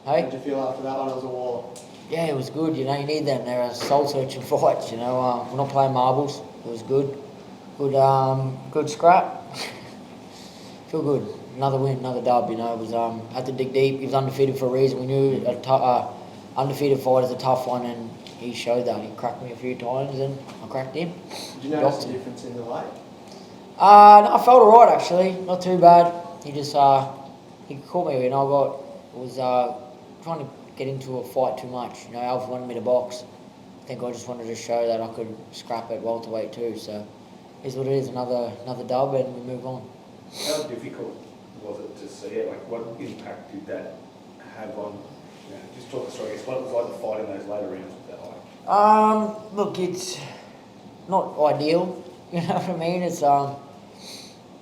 Hey? How did you feel after that one? It was a war. Yeah, it was good. You know, you need them. They're soul-searching fights. You know, we're not playing marbles. It was good. Good scrap. Feel good. Another win, another dub. You know, it was had to dig deep. He was undefeated for a reason. We knew undefeated fight is a tough one, and he showed that. He cracked me a few times, and I cracked him. Did you notice the difference in the weight? No, I felt alright actually. Not too bad. He just he caught me, and I was trying to get into a fight too much. You know, Alf wanted me to box. I think I just wanted to show that I could scrap at welterweight too. So, here's what it is. Another dub, and we move on. How difficult was it to see it? Like, what impact did that have on? You know, just talk us through. I guess what it was like to fight in those later rounds with that height. Look, it's not ideal. You know what I mean? It's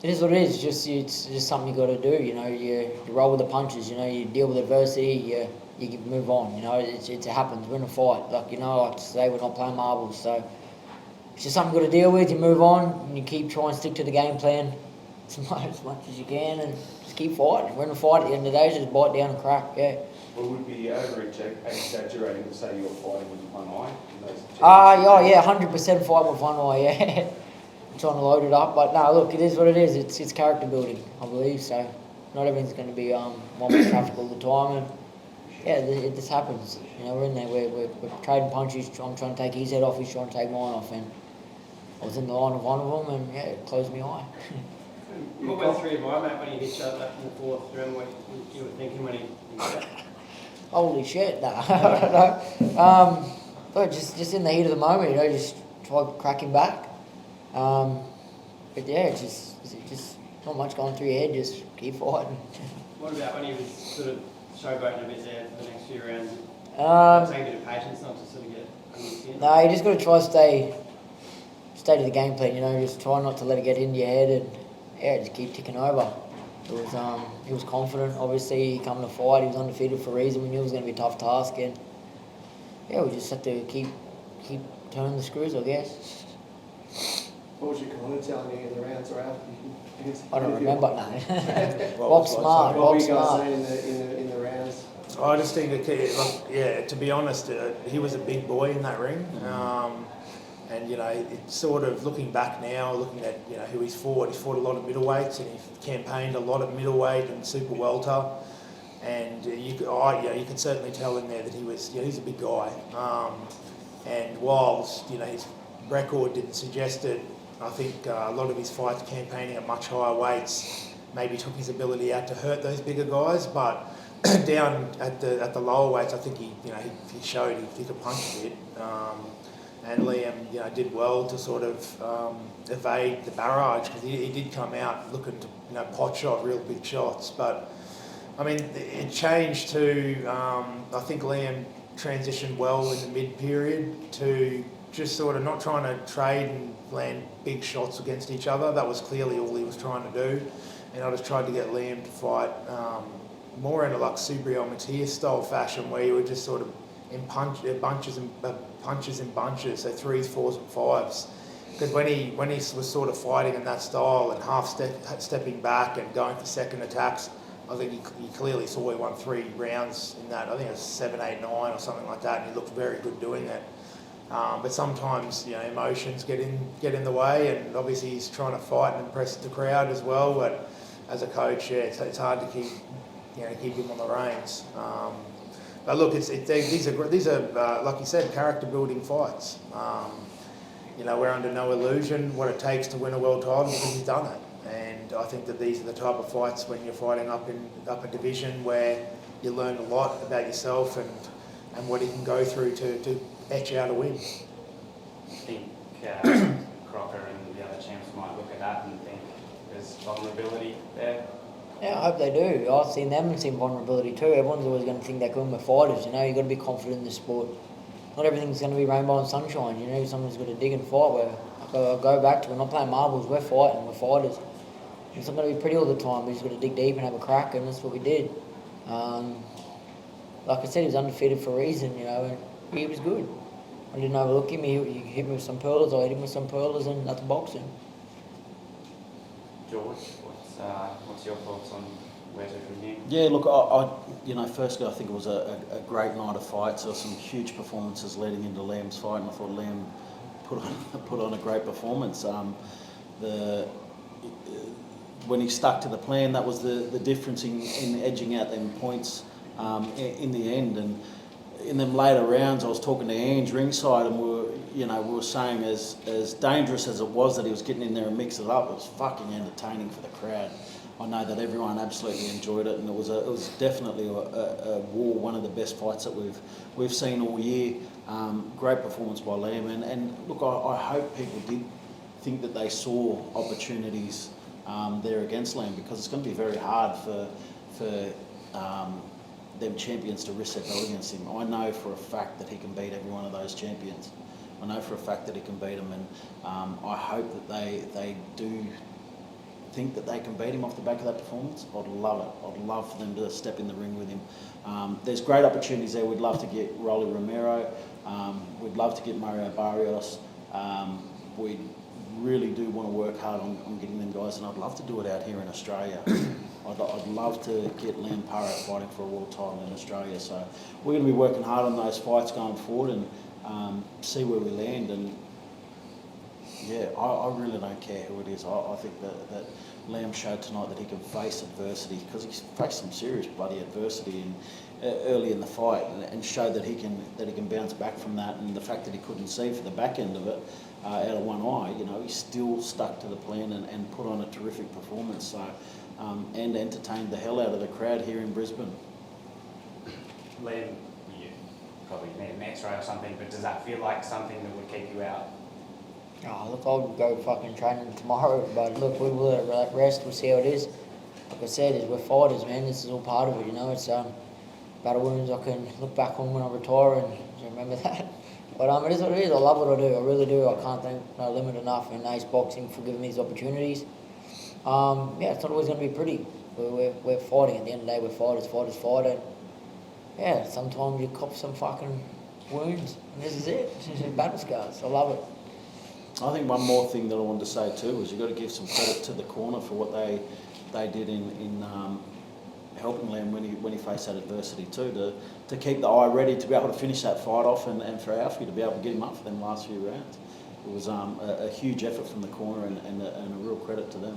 it is what it is. It's just something you got to do. You know, you roll with the punches. You know, you deal with adversity. You move on. You know, it happens. We're in a fight. Like, you know, like today we're not playing marbles. So it's just something you got to deal with. You move on and you keep trying to stick to the game plan as much as you can, and just keep fighting. We're in a fight. At the end of the day, just bite down and crack. Yeah. Well, would be over-exaggerating to say you were fighting with one eye in those? Yeah, 100% fight with one eye. Yeah. Trying to load it up, but no, look, it is what it is. It's character building, I believe. So not everything's going to be one-way traffic all the time, and yeah, it just happens. You know, we're in there. We're trading punches. I'm trying to take his head off. He's trying to take mine off, and I was in the line of one of them, and yeah, it closed me eye. What went through your mind, mate, when you hit shot back in the fourth round? What you were thinking when he did that? Holy shit! Nah, I don't know. But just in the heat of the moment, you know, just try to crack him back. But yeah, it's just not much going through your head. Just keep fighting. What about when he was sort of showboating a bit there for the next few rounds? Taking a bit of patience, not to sort of get under your skin. No, you just got to try to stay to the game plan. You know, just try not to let it get into your head, and yeah, just keep ticking over. He was confident. Obviously, he come to fight. He was undefeated for a reason. We knew it was going to be a tough task, and yeah, we just had to keep turning the screws, I guess. What was your corner telling you in the rounds or after? I don't remember, no. What smart. were you guys saying in the rounds? I just think, to be honest, he was a big boy in that ring. And, you know, it's sort of looking back now, looking at, you know, who he's fought a lot of middleweights, and he campaigned a lot of middleweight and super welter. And you can certainly tell in there that he's a big guy. And whilst, you know, his record didn't suggest it, I think a lot of his fights campaigning at much higher weights maybe took his ability out to hurt those bigger guys. But down at the lower weights, I think he showed he could punch a bit. And Liam, you know, did well to sort of evade the barrage, because he did come out looking to, you know, pot shot real big shots. But I mean, it changed to I think Liam transitioned well in the mid period to just sort of not trying to trade and land big shots against each other. That was clearly all he was trying to do. And I just tried to get Liam to fight more in a like Subrio Matias style fashion, where you were just sort of in punches and bunches, so 3s, 4s and 5s. Because when he was sort of fighting in that style and stepping back and going for second attacks, I think he clearly saw he won 3 rounds in that. I think it was 7, 8, 9 or something like that, and he looked very good doing it. But sometimes, you know, emotions get in the way, and obviously he's trying to fight and impress the crowd as well. But as a coach, yeah, it's hard to keep him on the reins. But look, these are like you said, character building fights. You know, we're under no illusion what it takes to win a world title, because he's done it. And I think that these are the type of fights when you're fighting up a division, where you learn a lot about yourself and what he can go through to etch out a win. I think Crocker and the other champs might look at that and think there's vulnerability there. Yeah, I hope they do. I've seen them and seen vulnerability too. Everyone's always going to think they're good with fighters. You know, you've got to be confident in the sport. Not everything's going to be rainbow and sunshine. You know, someone's got to dig and fight. I'll go back to, we're not playing marbles, we're fighting, we're fighters. It's not going to be pretty all the time. We just got to dig deep and have a crack, and that's what we did. Like I said, he was undefeated for a reason, you know, and he was good. I didn't overlook him. He hit me with some pearlers, I hit him with some pearlers, and that's boxing. George, what's your thoughts on where to from here? Yeah, look, I firstly, I think it was a great night of fights. There were some huge performances leading into Liam's fight, and I thought Liam put on a great performance. When he stuck to the plan, that was the difference in edging out them points in the end. And in them later rounds, I was talking to Ange ringside, and we were saying as dangerous as it was that he was getting in there and mix it up, it was fucking entertaining for the crowd. I know that everyone absolutely enjoyed it, and it was definitely a war, one of the best fights that we've seen all year. Great performance by Liam, and look, I hope people did think that they saw opportunities there against Liam, because it's going to be very hard for them champions to risk their belt against him. I know for a fact that he can beat every one of those champions. I know for a fact that he can beat them, and I hope that they do think that they can beat him off the back of that performance. I'd love it. I'd love for them to step in the ring with him. There's great opportunities there. We'd love to get Romero. We'd love to get Mario Barrios. We really do want to work hard on getting them guys, and I'd love to do it out here in Australia. I'd love to get Paro fighting for a world title in Australia. So we're going to be working hard on those fights going forward, and see where we land. And yeah, I really don't care who it is. I think that Liam showed tonight that he can face adversity, because he's faced some serious bloody adversity early in the fight, and showed that he can bounce back from that. And the fact that he couldn't see for the back end of it out of one eye, he still stuck to the plan and put on a terrific performance. So and entertained the hell out of the crowd here in Brisbane. Liam, you probably need an X-ray or something, but does that feel like something that would keep you out? Oh, look, I'll go fucking training tomorrow, but look, we will let it rest. We'll see how it is. Like I said, we're fighters, man. This is all part of it, It's battle wounds I can look back on when I retire and remember that. But it is what it is. I love what I do. I really do. I can't thank No Limit enough and Ace Boxing for giving me these opportunities. It's not always going to be pretty. We're fighting. At the end of the day, we're fighters fight. And yeah, sometimes you cop some fucking wounds, and this is it. It's just battle scars. I love it. I think one more thing that I wanted to say too is you've got to give some credit to the corner for what they did in helping Liam when he faced that adversity too, to keep the eye ready to be able to finish that fight off, and for Alfie to be able to get him up for them last few rounds. It was a huge effort from the corner, and a real credit to them.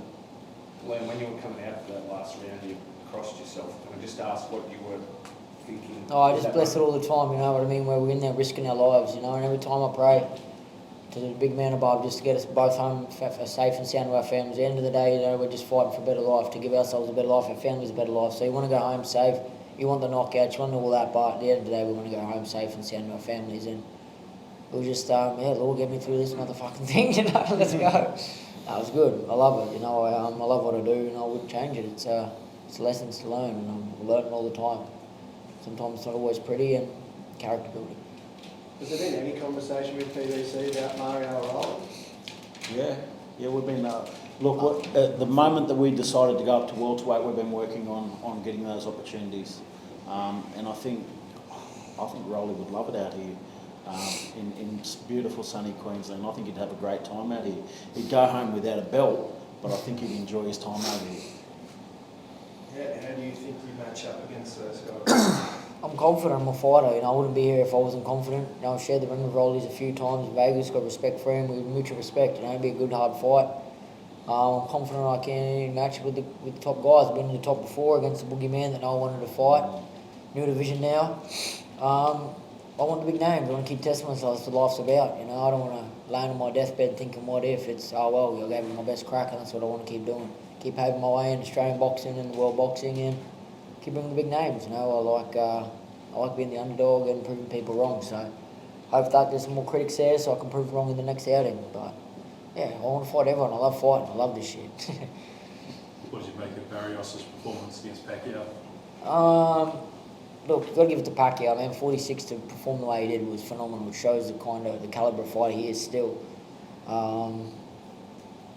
Liam, when you were coming out for that last round, you crossed yourself. Can I just ask what you were thinking? Oh, I just bless it all the time, you know what I mean, where we're in there risking our lives, and every time I pray to the big man above just to get us both home safe and sound to our families. At the end of the day, we're just fighting for a better life, to give ourselves a better life, our families a better life. So you want to go home safe, you want the knockouts, you want all that, but at the end of the day, we want to go home safe and sound to our families. And we'll just, Lord, get me through this motherfucking thing, let's go. It was good. I love it, I love what I do, and I wouldn't change it. It's lessons to learn, and I'm learning all the time. Sometimes it's not always pretty, and character building. Has there been any conversation with PBC about Mario or Roland? Yeah, we've been. Look, the moment that we decided to go up to welterweight, we've been working on getting those opportunities, and I think Rolly would love it out here. In beautiful sunny Queensland. I think he'd have a great time out here. He'd go home without a belt, but I think he'd enjoy his time over here. How do you think you match up against those guys? I'm confident I'm a fighter, I wouldn't be here if I wasn't confident. I've shared the ring with Rollies a few times in Vegas, got respect for him, we have mutual respect, it'd be a good hard fight. I'm confident I can match with the top guys. I've been in the top before against the boogeyman that I wanted to fight. New division now. I want the big names. I want to keep testing myself. That's what life's about. I don't want to lay on my deathbed thinking, what if? It's, I gave it my best crack, and that's what I want to keep doing. Keep paving my way in Australian boxing and world boxing, and keep bringing the big names. I like being the underdog and proving people wrong. So hope that there's some more critics there, so I can prove wrong in the next outing. But yeah, I want to fight everyone. I love fighting. I love this shit. What did you make of Barrios' performance against Pacquiao? Look, you've got to give it to Pacquiao, man. 46 to perform the way he did was phenomenal. It shows the calibre of fighter he is still.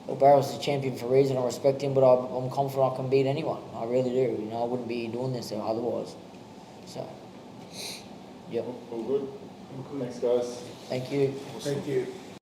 Barrios is a champion for a reason. I respect him, but I'm confident I can beat anyone. I really do. I wouldn't be doing this otherwise. So, yep. All good. Thanks, guys. Thank you. Thank you.